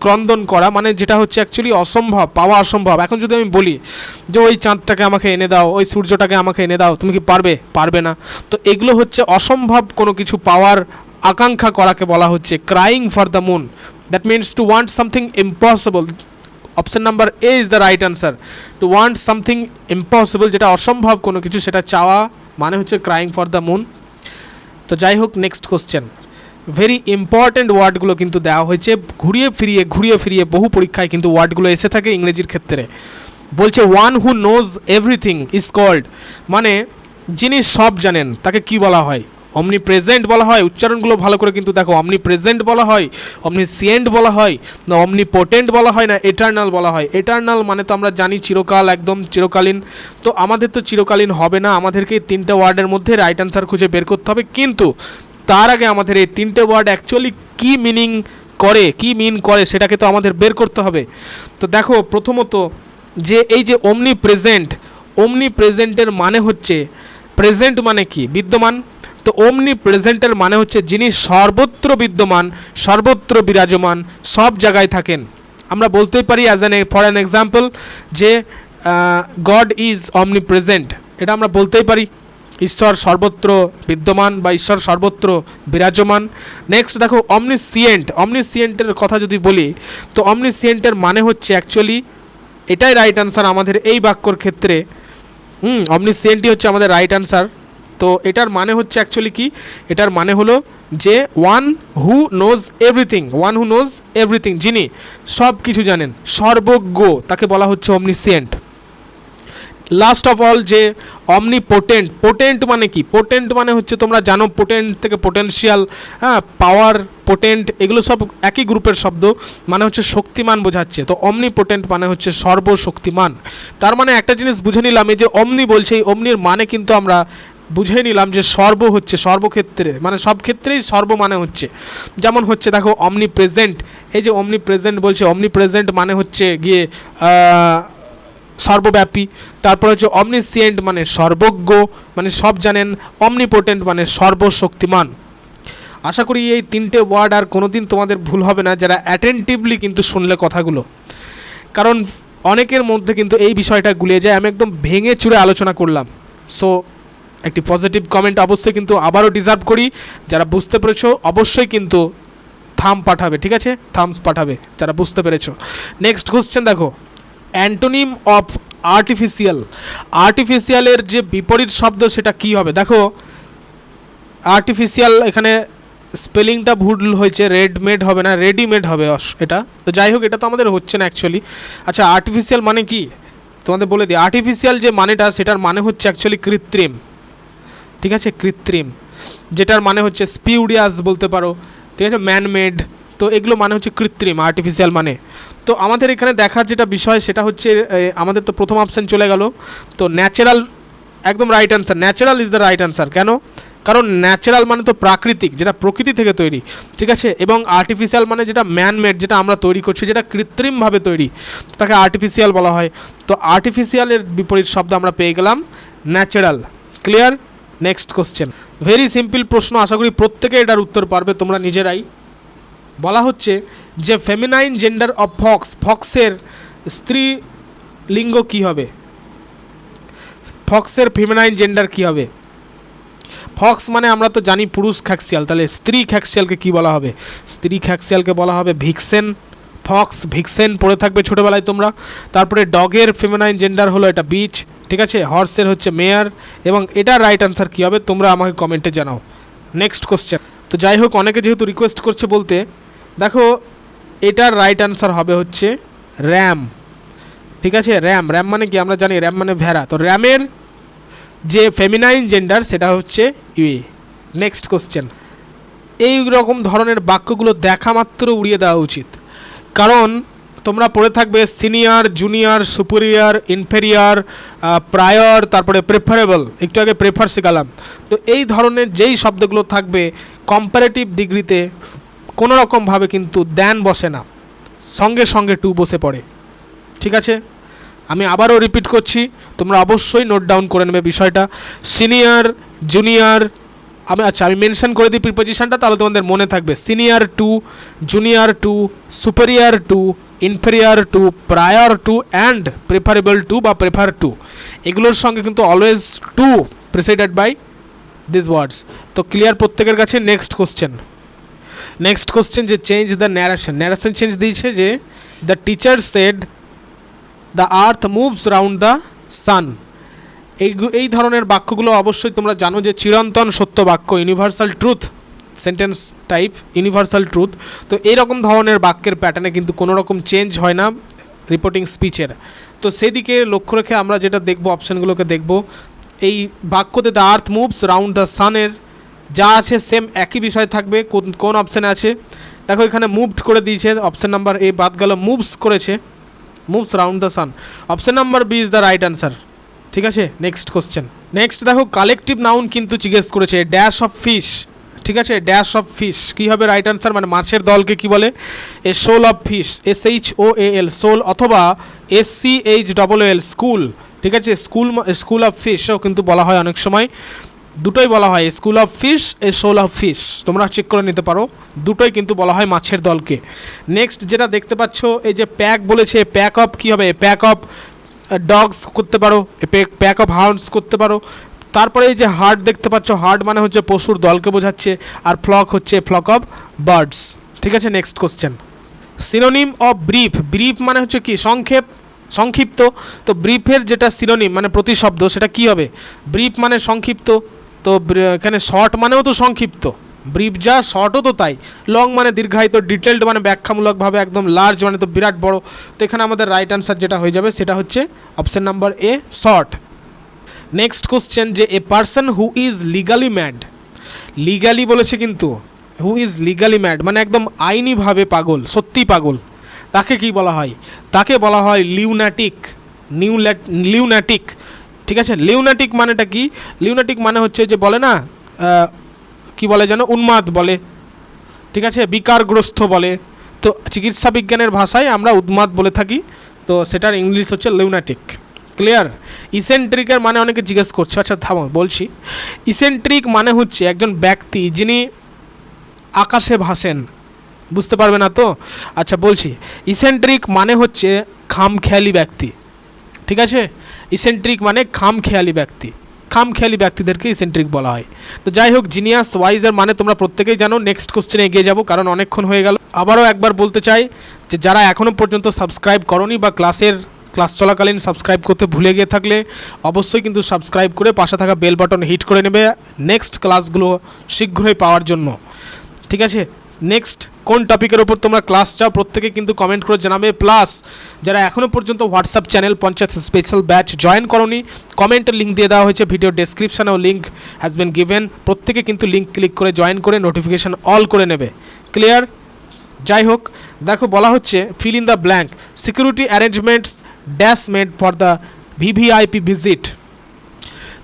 ক্রন্দন করা, মানে যেটা হচ্ছে অ্যাকচুয়ালি অসম্ভব, পাওয়া অসম্ভব। এখন যদি আমি বলি যে ওই চাঁদটাকে আমাকে এনে দাও, ওই সূর্যটাকে আমাকে এনে দাও, তুমি কি পারবে? পারবে না। তো এগুলো হচ্ছে অসম্ভব কোনো কিছু পাওয়ার আকাঙ্ক্ষা করাকে বলা হচ্ছে crying for the moon. That means two want something impossible. Option number A is the right answer. Two want something impossible, যেটা অসম্ভব কোনো কিছু, সেটা চাওয়া মানে হচ্ছে ক্রাইং ফর দ্য মুন। তো যাই হোক, নেক্সট কোশ্চেন। ভেরি ইম্পর্ট্যান্ট ওয়ার্ডগুলো কিন্তু দেওয়া হয়েছে, ঘুরিয়ে ফিরিয়ে বহু পরীক্ষায় কিন্তু ওয়ার্ডগুলো এসে থাকে ইংরেজির ক্ষেত্রে। বলছে one who knows everything is called, মানে যিনি সব জানেন তাকে কি বলা হয়? অমনি প্রেজেন্ট বলা হয়। উচ্চারণগুলো ভালো করে কিন্তু দেখো, অমনি প্রেজেন্ট বলা হয়, অমনিসিয়েন্ট বলা হয়, না অমনি পোটেন্ট বলা হয়, না এটার্নাল বলা হয়। এটার্নাল মানে তো আমরা জানি চিরকাল, একদম চিরকালীন। তো আমাদের তো চিরকালীন হবে না, আমাদেরকে এই তিনটে ওয়ার্ডের মধ্যে রাইট আনসার খুঁজে বের করতে হবে। কিন্তু তার আগে আমাদের এই তিনটে ওয়ার্ড অ্যাকচুয়ালি কী মিন করে সেটাকে তো আমাদের বের করতে হবে। তো দেখো, প্রথমত যে এই যে অমনি প্রেজেন্টের মানে হচ্ছে, প্রেজেন্ট মানে কি? বিদ্যমান। তো অমনি প্রেজেন্টের মানে হচ্ছে যিনি সর্বত্র বিদ্যমান, সর্বত্র বিরাজমান, সব জায়গায় থাকেন। আমরা বলতেই পারি ফর অ্যান এক্সাম্পল যে গড ইজ অমনি প্রেজেন্ট, এটা আমরা বলতেই পারি। ঈশ্বর সর্বত্র বিদ্যমান বা ঈশ্বর সর্বত্র বিরাজমান। নেক্সট দেখো, অমনিসিয়েন্টের কথা যদি বলি, তো অমনিসিয়েন্টের মানে হচ্ছে অ্যাকচুয়ালি, এটাই রাইট আনসার আমাদের এই বাক্যর ক্ষেত্রে। অমনিসিয়েন্টই হচ্ছে আমাদের রাইট আনসার। তো এটার মানে হচ্ছে অ্যাকচুয়ালি কি? এটার মানে হলো যে ওয়ান হু নোজ এভরিথিং, যিনি সব কিছু জানেন, সর্বজ্ঞ, তাকে বলা হচ্ছে অমনিসিয়েন্ট। লাস্ট অফ অল যে পোটেন্ট মানে কি? পোটেন্ট মানে হচ্ছে, তোমরা জানো পোটেন্ট থেকে পোটেনশিয়াল, হ্যাঁ, পাওয়ার, পোটেন্ট, এগুলো সব একই গ্রুপের শব্দ, মানে হচ্ছে শক্তিমান বোঝাচ্ছে। তো অমনিপোটেন্ট মানে হচ্ছে সর্বশক্তিমান। তার মানে একটা জিনিস বুঝে নিলাম, এই যে অমনি বলছে, এই অমনির মানে কিন্তু আমরা বুঝে নিলাম যে সর্ব হচ্ছে, সর্বক্ষেত্রে, মানে সব ক্ষেত্রেই সর্ব মানে হচ্ছে। যেমন হচ্ছে দেখো, অমনি প্রেজেন্ট, এই যে অমনি প্রেজেন্ট বলছে, অমনি প্রেজেন্ট মানে হচ্ছে গিয়ে সর্বব্যাপী। তারপর হচ্ছে অমনিসিয়েন্ট মানে সর্বজ্ঞ, মানে সব জানেন। অমনিপোটেন্ট মানে সর্বশক্তিমান। আশা করি এই তিনটে ওয়ার্ড আর কোনোদিন তোমাদের ভুল হবে না, যারা অ্যাটেন্টিভলি কিন্তু শুনলে কথাগুলো। কারণ অনেকের মধ্যে কিন্তু এই বিষয়টা গুলিয়ে যায়, আমি একদম ভেঙে চুরে আলোচনা করলাম। সো একটি পজিটিভ কমেন্ট অবশ্যই কিন্তু আবারও ডিজার্ভ করি। যারা বুঝতে পেরেছো অবশ্যই কিন্তু থাম পাঠাবে, ঠিক আছে? থামস পাঠাবে যারা বুঝতে পেরেছো। নেক্সট কোশ্চেন দেখো, অ্যান্টোনিম অফ আর্টিফিশিয়ালের যে বিপরীত শব্দ সেটা কি হবে? দেখো, আর্টিফিশিয়াল এখানে স্পেলিংটা ভুল হয়েছে, রেডমেড হবে না, রেডিমেড হবে এটা। তো যাই হোক, এটা তো আমাদের হচ্ছে না অ্যাকচুয়ালি। আচ্ছা, আর্টিফিশিয়াল মানে কি তোমাদের বলে দিই। আর্টিফিশিয়াল যে মানেটা, সেটার মানে হচ্ছে অ্যাকচুয়ালি কৃত্রিম, ঠিক আছে? কৃত্রিম, যেটার মানে হচ্ছে স্পিউডিয়াস বলতে পারো, ঠিক আছে? ম্যানমেড। তো এগুলো মানে হচ্ছে কৃত্রিম, আর্টিফিশিয়াল মানে। তো আমাদের এখানে দেখার যেটা বিষয় সেটা হচ্ছে, আমাদের তো প্রথম অপশান চলে গেল। তো ন্যাচারাল একদম right answer, natural is the right answer. কেন? কারণ ন্যাচারাল মানে তো প্রাকৃতিক, যেটা প্রকৃতি থেকে তৈরি, ঠিক আছে? এবং আর্টিফিশিয়াল মানে যেটা ম্যানমেড, যেটা আমরা তৈরি করছি, যেটা কৃত্রিমভাবে তৈরি, তাকে আর্টিফিশিয়াল বলা হয়। তো আর্টিফিশিয়ালের বিপরীত শব্দ আমরা পেয়ে গেলাম natural. Clear? Next question. Very simple প্রশ্ন, আশা করি প্রত্যেকে এটার উত্তর পারবে তোমরা নিজেরাই। বলা হচ্ছে যে ফেমিনাইন জেন্ডার অফ ফক্স, ফক্সের স্ত্রী লিঙ্গ কী হবে? ফক্সের ফেমিনাইন জেন্ডার কী হবে? ফক্স মানে আমরা তো জানি পুরুষ খ্যাক্সিয়াল, তাহলে স্ত্রী খ্যাক্সিয়ালকে কী বলা হবে? স্ত্রী খ্যাক্সিয়ালকে বলা হবে ভিক্সেন। ফক্স ভিক্সেন পড়ে থাকবে ছোটোবেলায় তোমরা। তারপরে ডগের ফেমিনাইন জেন্ডার হলো এটা বিচ, ঠিক আছে। হর্সের হচ্ছে মেয়ার, এবং এটার রাইট আনসার কী হবে তোমরা আমাকে কমেন্টে জানাও। Next question. তো যাই হোক, অনেকে যেহেতু রিকোয়েস্ট করছে বলতে, দেখো এটার রাইট আনসার হবে হচ্ছে র্যাম, ঠিক আছে। র্যাম, র্যাম মানে কি আমরা জানি, র্যাম মানে ভেড়া। তো র্যামের যে ফেমিনাইন জেন্ডার সেটা হচ্ছে ইয়ে। Next question. এই রকম ধরনের বাক্যগুলো দেখা মাত্র উড়িয়ে দেওয়া উচিত, কারণ তোমরা পড়ে থাকবে senior, junior, superior, inferior, prior, তারপরে প্রেফারেবল, একটু আগে প্রেফার শেখালাম। তো এই ধরনের যেই শব্দগুলো থাকবে কম্পারেটিভ ডিগ্রিতে কোনো রকমভাবে কিন্তু দ্যান বসে না, সঙ্গে সঙ্গে টু বসে পড়ে, ঠিক আছে। আমি আবারও রিপিট করছি, তোমরা অবশ্যই নোট ডাউন করে নেবে বিষয়টা। সিনিয়র, জুনিয়র, আমি মেনশন করে দিই প্রিপোজিশনটা, তাহলে তোমাদের মনে থাকবে। Senior to, junior to, superior to, inferior to, prior to and preferable to বা প্রেফার টু, এগুলোর সঙ্গে কিন্তু always to preceded by this words. তো ক্লিয়ার প্রত্যেকের কাছে। Next question. নেক্সট কোশ্চেন যে change the narration, narration change দিয়েছে যে the teacher said the earth moves round the sun. এই ধরনের বাক্যগুলো অবশ্যই তোমরা জানো যে চিরন্তন সত্য বাক্য, universal truth sentence type, universal truth. তো এইরকম ধরনের বাক্যের প্যাটার্নে কিন্তু কোনো রকম চেঞ্জ হয় না রিপোর্টিং স্পিচের। তো সেদিকে লক্ষ্য রেখে আমরা যেটা দেখব, অপশানগুলোকে দেখব। এই বাক্যতে the earth moves round the সানের যা আছে সেম একই বিষয় থাকবে। কোন অপশানে আছে দেখো, এখানে মুভড করে দিয়েছে, অপশান নাম্বার এ বাদ গেল, মুভস করেছে, moves round the sun. Option number B is the right answer, ঠিক আছে। Next question. নেক্সট দেখো কালেকটিভ নাউন কিন্তু জিজ্ঞেস করেছে, ড্যাশ অফ ফিশ, ঠিক আছে। ড্যাশ অফ ফিশ কী হবে রাইট আনসার? মানে মাছের দলকে কি বলে? এ শোল অফ ফিশ, SHOAL সোল, অথবা SCHOOL স্কুল, ঠিক আছে। স্কুল অফ ফিশও কিন্তু বলা হয় অনেক সময়, দুটোই বলা হয়, স্কুল অফ ফিশ, এ শোল অফ ফিশ, তোমরা চেক করে নিতে পারো, দুটোই কিন্তু বলা হয় মাছের দলকে। নেক্সট যেটা দেখতে পাচ্ছ, এই যে প্যাক বলেছে, প্যাক অফ কী হবে? প্যাক অফ ডগস করতে পারো, প্যাক অফ হাউন্ডস করতে পারো। তারপরে এই যে হার্ড দেখতে পাচ্ছ, হার্ড মানে হচ্ছে পশুর দলকে বোঝাচ্ছে, আর ফ্লক হচ্ছে ফ্লক অফ বার্ডস, ঠিক আছে। Next question. Synonym of brief, brief মানে হচ্ছে কি? সংক্ষেপ, সংক্ষিপ্ত। তো ব্রিফের যেটা সিনোনিম মানে প্রতিশব্দ, সেটা কি হবে? ব্রিফ মানে সংক্ষিপ্ত, তো এখানে শর্ট মানেও তো সংক্ষিপ্ত, ব্রিফ যা শর্টও তো তাই। লং মানে দীর্ঘায়িত, ডিটেলড মানে ব্যাখ্যামূলকভাবে একদম, লার্জ মানে তো বিরাট বড়। তো এখানে আমাদের রাইট আনসার যেটা হয়ে যাবে সেটা হচ্ছে option number A, short. Next question যে a person who is legally mad, legally বলেছে কিন্তু, হু ইজ লিগালি ম্যাড মানে একদম আইনিভাবে পাগল, সত্যি পাগল, তাকে কি বলা হয়? তাকে বলা হয় লিউনাটিক, লিউনাটিক, ঠিক আছে। লিউনাটিক মানেটা কি? লিউনাটিক মানে হচ্ছে যে বলে না, কি বলে যেন, উন্মাদ বলে, ঠিক আছে, বিকারগ্রস্ত বলে। তো চিকিৎসা বিজ্ঞানের ভাষায় আমরা উন্মাদ বলে থাকি, তো সেটার ইংলিশ হচ্ছে লিউনাটিক। ক্লিয়ার? ইসেন্ট্রিকের মানে অনেকে জিজ্ঞেস করছে, আচ্ছা থামো বলছি। ইসেন্ট্রিক মানে হচ্ছে একজন ব্যক্তি যিনি আকাশে ভাসেন, বুঝতে পারবে না তো? আচ্ছা বলছি, ইসেন্ট্রিক মানে হচ্ছে খামখেয়ালি ব্যক্তি, ঠিক আছে। ইসেন্ট্রিক মানে খামখেয়ালি ব্যক্তি, খামখেয়ালি ব্যক্তিদেরকে ইসেন্ট্রিক বলা হয়। তো যাই হোক, জিনিয়াস, ওয়াইজের মানে তোমরা প্রত্যেকেই জানো। নেক্সট কোশ্চেনে এগিয়ে যাব, কারণ অনেকক্ষণ হয়ে গেল। আবারও একবার বলতে চাই যে যারা এখনও পর্যন্ত সাবস্ক্রাইব করনি বা ক্লাস চলাকালীন সাবস্ক্রাইব করতে ভুলে গিয়ে থাকলে অবশ্যই কিন্তু সাবস্ক্রাইব করে পাশে থাকা বেল বাটন হিট করে নেবে নেক্সট ক্লাসগুলো শীঘ্রই পাওয়ার জন্য, ঠিক আছে। নেক্সট কোন টপিকের ওপর তোমরা ক্লাস চাও প্রত্যেকে কিন্তু কমেন্ট করে জানাবে। প্লাস যারা এখনও পর্যন্ত WhatsApp channel panchayat special batch join করনি, কমেন্টের লিঙ্ক দিয়ে দেওয়া হয়েছে, ভিডিও ডেসক্রিপশানেও লিঙ্ক হ্যাজ বিন গিভেন, প্রত্যেকে কিন্তু লিঙ্ক ক্লিক করে জয়েন করে নোটিফিকেশান অল করে নেবে। ক্লিয়ার? যাই হোক, দেখো বলা হচ্ছে fill in the blank, security arrangements dash made for the VVIP visit.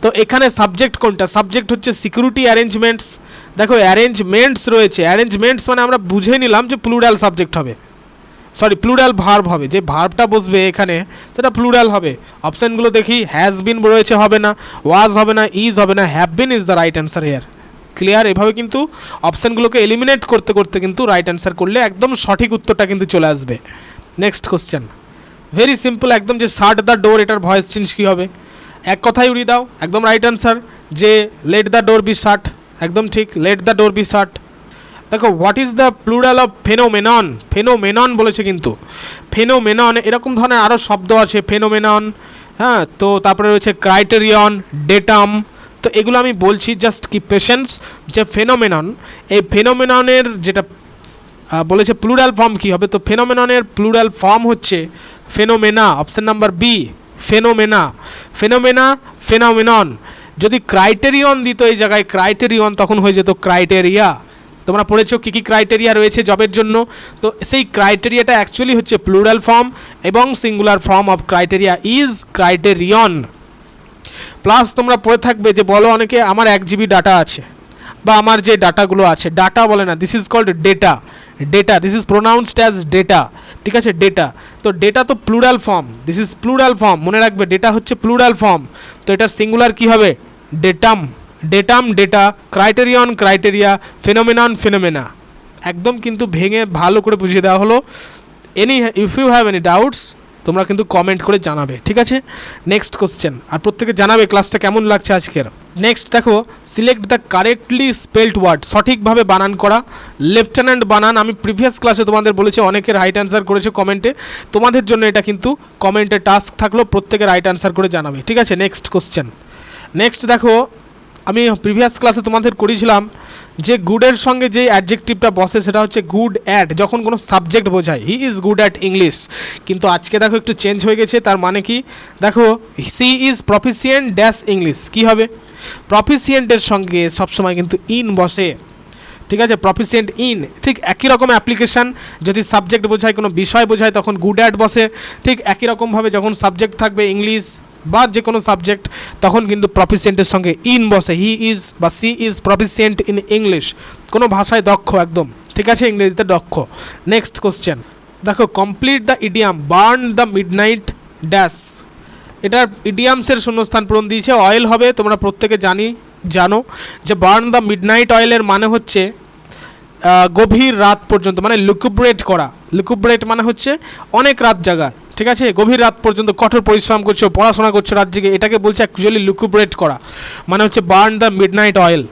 তো এখানে সাবজেক্ট কোনটা? সাবজেক্ট হচ্ছে সিকিউরিটি অ্যারেঞ্জমেন্টস। দেখো অ্যারেঞ্জমেন্টস রয়েছে, অ্যারেঞ্জমেন্টস মানে আমরা বুঝে নিলাম যে প্লুরাল সাবজেক্ট হবে, সরি প্লুরাল ভার্ব হবে, যে ভার্বটা বসবে এখানে সেটা প্লুরাল হবে। অপশানগুলো দেখি, হ্যাজ বিন রয়েছে, হবে না, ওয়াজ হবে না, ইজ হবে না, have been is the right answer here, clear? এভাবে কিন্তু অপশানগুলোকে এলিমিনেট করতে করতে কিন্তু রাইট অ্যান্সার করলে একদম সঠিক উত্তরটা কিন্তু চলে আসবে। নেক্সট কোশ্চেন, ভেরি সিম্পল একদম, যে শাট দ্য ডোর, এটার ভয়েস চেঞ্জ কী হবে? এক কথায় উড়িয়ে দাও, একদম রাইট অ্যান্সার, যে let the door be shut, একদম ঠিক, let the door be shut. দেখো, what is the plural of phenomenon? Phenomenon বলেছে কিন্তু, ফেনোমেনন এরকম ধরনের আরও শব্দ আছে, ফেনোমেনন, হ্যাঁ, তো তারপরে রয়েছে ক্রাইটেরিয়ন, ডেটাম, তো এগুলো আমি বলছি, জাস্ট কি পেশেন্স। যে ফেনোমেনন, এই ফেনোমেননের যেটা বলেছে প্লুরাল ফর্ম কী হবে, তো ফেনোমেননের প্লুরাল ফর্ম হচ্ছে phenomena, option number B, phenomena, phenomena, phenomenon. যদি ক্রাইটেরিয়ন দিত এই জায়গায় ক্রাইটেরিয়ন, তখন হয়ে যেত ক্রাইটেরিয়া। তোমরা পড়েছো কী কী ক্রাইটেরিয়া রয়েছে জবের জন্য, তো সেই ক্রাইটেরিয়াটা অ্যাকচুয়ালি হচ্ছে প্লুরাল ফর্ম, এবং singular form of criteria is criterion. Plus তোমরা পড়ে থাকবে যে বলো অনেকে আমার 1 GB ডাটা আছে, বা আমার যে ডাটাগুলো আছে, ডাটা বলে না, this is called data, data, this is pronounced as data, ঠিক আছে, ডেটা। তো ডেটা তো plural form, this is plural form, মনে রাখবে ডেটা হচ্ছে প্লুরাল ফর্ম, তো এটা সিঙ্গুলার কী হবে? Datum, datum, data, criterion, criteria, phenomenon, phenomena. একদম কিন্তু ভেঙে ভালো করে বুঝিয়ে দেওয়া হলো। If you have any doubts তোমরা কিন্তু কমেন্ট করে জানাবে, ঠিক আছে? নেক্সট কোশ্চেন, আর প্রত্যেকে জানাবে ক্লাসটা কেমন লাগছে আজকের। নেক্সট দেখো, select the correctly spelled word, সঠিকভাবে বানান করা। লেফটেন্যান্ট বানান আমি প্রিভিয়াস ক্লাসে তোমাদের বলেছি, অনেকে রাইট অ্যান্সার করেছে কমেন্টে, তোমাদের জন্য এটা কিন্তু কমেন্টে টাস্ক থাকলো, প্রত্যেকে রাইট অ্যান্সার করে জানাবে, ঠিক আছে? নেক্সট কোশ্চেন, নেক্সট দেখো, আমি প্রিভিয়াস ক্লাসে তোমাদের করেছিলাম যে গুডের সঙ্গে যে অ্যাডজেক্টিভটা বসে সেটা হচ্ছে গুড অ্যাট, যখন কোনো সাবজেক্ট বোঝায়, he is good at English. কিন্তু আজকে দেখো একটু চেঞ্জ হয়ে গেছে, তার মানে কি দেখো, she is proficient dash English, কী হবে? প্রফিসিয়েন্টের সঙ্গে সবসময় কিন্তু ইন বসে, ঠিক আছে, প্রফিসিয়েন্ট ইন, ঠিক একই রকম অ্যাপ্লিকেশান, যদি সাবজেক্ট বোঝায়, কোনো বিষয় বোঝায়, তখন গুড অ্যাট বসে, ঠিক একই রকমভাবে যখন সাবজেক্ট থাকবে ইংলিশ বা যে কোনো সাবজেক্ট, তখন কিন্তু প্রফিসিয়েন্টের সঙ্গে ইন বসে, হি ইজ বা she is proficient in English, কোনো ভাষায় দক্ষ একদম, ঠিক আছে, ইংরেজিতে দক্ষ। নেক্সট কোশ্চেন দেখো, complete the idiom, burn the midnight dash, এটার ইডিয়ামসের শূন্যস্থান পূরণ দিয়েছে, অয়েল হবে, তোমরা প্রত্যেকে জানো যে বার্ন দ্য মিডনাইট অয়েলের মানে হচ্ছে গভীর রাত পর্যন্ত, মানে লুকুব্রেট করা, লুকুব্রেট মানে হচ্ছে অনেক রাত জাগা, ঠিক আছে, গভীর রাত পর্যন্ত কঠোর পরিশ্রম করছো, পড়াশোনা করছো রাত জেগে, এটাকে বলছে অ্যাকচুয়ালি লুকুব্রেট করা, মানে হচ্ছে burn the midnight oil,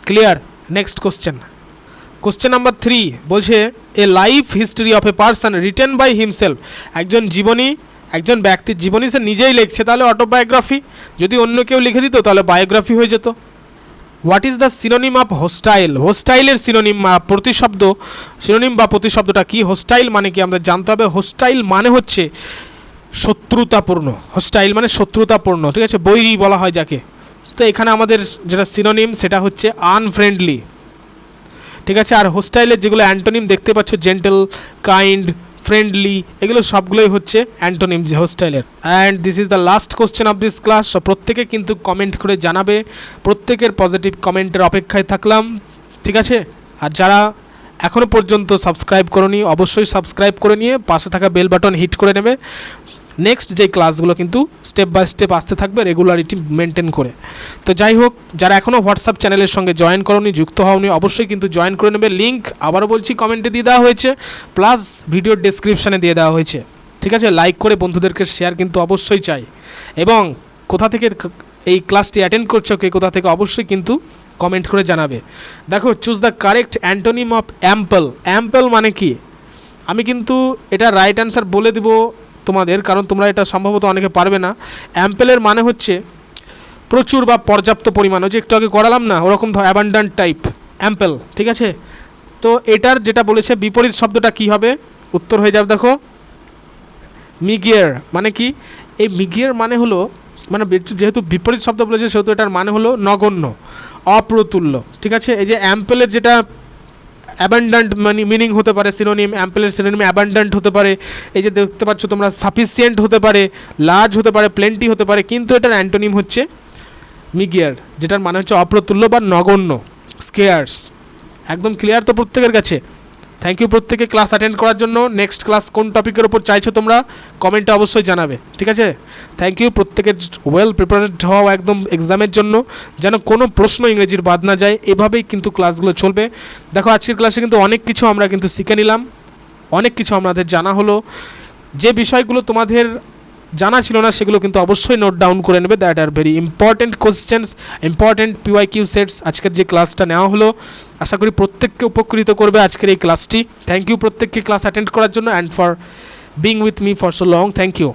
clear? Next question, question number 3 বলছে a life history of a person written by himself, একজন ব্যক্তির জীবনী সে নিজেই লিখছে, তাহলে অটোবায়োগ্রাফি, যদি অন্য কেউ লিখে দিত তাহলে বায়োগ্রাফি হয়ে যেত। What is the synonym of hostile, হোস্টাইলের সিনোনিম বা প্রতিশব্দটা কি? হোস্টাইল মানে কি আমাদের জানতে হবে। হোস্টাইল মানে হচ্ছে শত্রুতাপূর্ণ, হোস্টাইল মানে শত্রুতাপূর্ণ, ঠিক আছে, বৈরী বলা হয় যাকে। তো এখানে আমাদের যেটা সিনোনিম সেটা হচ্ছে আনফ্রেন্ডলি, ঠিক আছে। আর হোস্টাইলের যেগুলো অ্যান্টোনিম দেখতে পাচ্ছ, জেন্টল, কাইন্ড, ফ্রেন্ডলি, এগুলো সবগুলোই হচ্ছে অ্যান্টোনিম যে হোস্টাইলের। And this is the last question of this class. So প্রত্যেকে কিন্তু কমেন্ট করে জানাবে, প্রত্যেকের পজিটিভ কমেন্টের অপেক্ষায় থাকলাম, ঠিক আছে। আর যারা এখনও পর্যন্ত সাবস্ক্রাইব করোনি অবশ্যই সাবস্ক্রাইব করে নিয়ে পাশে থাকা বেল বাটন হিট করে নেবে। নেক্সট যে ক্লাসগুলো কিন্তু স্টেপ বাই স্টেপ আসতে থাকবে রেগুলারিটি মেনটেন করে। তো যাই হোক, যারা এখনও হোয়াটসঅ্যাপ চ্যানেলের সঙ্গে জয়েন করোনি, যুক্ত হওনি, অবশ্যই কিন্তু জয়েন করে নেবে। লিঙ্ক আবারও বলছি কমেন্টে দিয়ে দেওয়া হয়েছে, প্লাস ভিডিওর ডেসক্রিপশানে দিয়ে দেওয়া হয়েছে, ঠিক আছে। লাইক করে বন্ধুদেরকে শেয়ার কিন্তু অবশ্যই চাই, এবং কোথা থেকে এই ক্লাসটি অ্যাটেন্ড করছো, কে কোথা থেকে, অবশ্যই কিন্তু কমেন্ট করে জানাবে। দেখো, choose the correct antonym of ample. Ample মানে কি? আমি কিন্তু এটা রাইট অ্যান্সার বলে দেব তোমাদের, কারণ তোমরা এটা সম্ভবত অনেকে পারবে না। অ্যাম্পেলের মানে হচ্ছে প্রচুর বা পর্যাপ্ত পরিমাণ, ওই যে একটু আগে করালাম না, ওরকম ধর অ্যাবান্ডান্ট টাইপ অ্যাম্পেল, ঠিক আছে। তো এটার যেটা বলেছে বিপরীত শব্দটা কি হবে, উত্তর হয়ে যাবে দেখো মিগিয়ার। মানে কি? এই মিগিয়ার মানে হলো, মানে যেহেতু বিপরীত শব্দ বলেছে সেহেতু এটার মানে হলো নগণ্য, অপ্রতুল্য, ঠিক আছে। এই যে অ্যাম্পেলের যেটা অ্যাবান্ডান্ট মিনিং হতে পারে, সিনোনিম, অ্যাম্পেলের সিনোনিম অ্যাবান্ডান্ট হতে পারে, এই যে দেখতে পাচ্ছ তোমরা, সাফিসিয়েন্ট হতে পারে, লার্জ হতে পারে, প্লেন্টি হতে পারে, কিন্তু এটার অ্যান্টোনিম হচ্ছে মিগিয়ার, যেটার মানে হচ্ছে অপ্রতুল্য বা নগণ্য, স্কেয়ার্স। একদম ক্লিয়ার তো প্রত্যেকের কাছে? থ্যাংক ইউ প্রত্যেকে ক্লাস অ্যাটেন্ড করার জন্য। নেক্সট ক্লাস কোন টপিকের ওপর চাইছো তোমরা কমেন্টে অবশ্যই জানাবে, ঠিক আছে? থ্যাংক ইউ প্রত্যেকের ওয়েল প্রিপারেড হওয়া একদম এক্সামের জন্য, যেন কোনো প্রশ্ন ইংরেজির বাদ না যায়। এভাবেই কিন্তু ক্লাসগুলো চলবে। দেখো আজকের ক্লাসে কিন্তু অনেক কিছু আমরা কিন্তু শিখে নিলাম, অনেক কিছু আমাদের জানা হলো। যে বিষয়গুলো তোমাদের জানা ছিল না সেগুলো কিন্তু অবশ্যই নোট ডাউন করে নেবে। That are very important questions, important PYQ sets আজকের যে ক্লাসটা নেওয়া হলো। আশা করি প্রত্যেককে উপকৃত করবে আজকের এই ক্লাসটি। থ্যাংক ইউ প্রত্যেককে ক্লাস অ্যাটেন্ড করার জন্য and for being with me for so long. Thank you.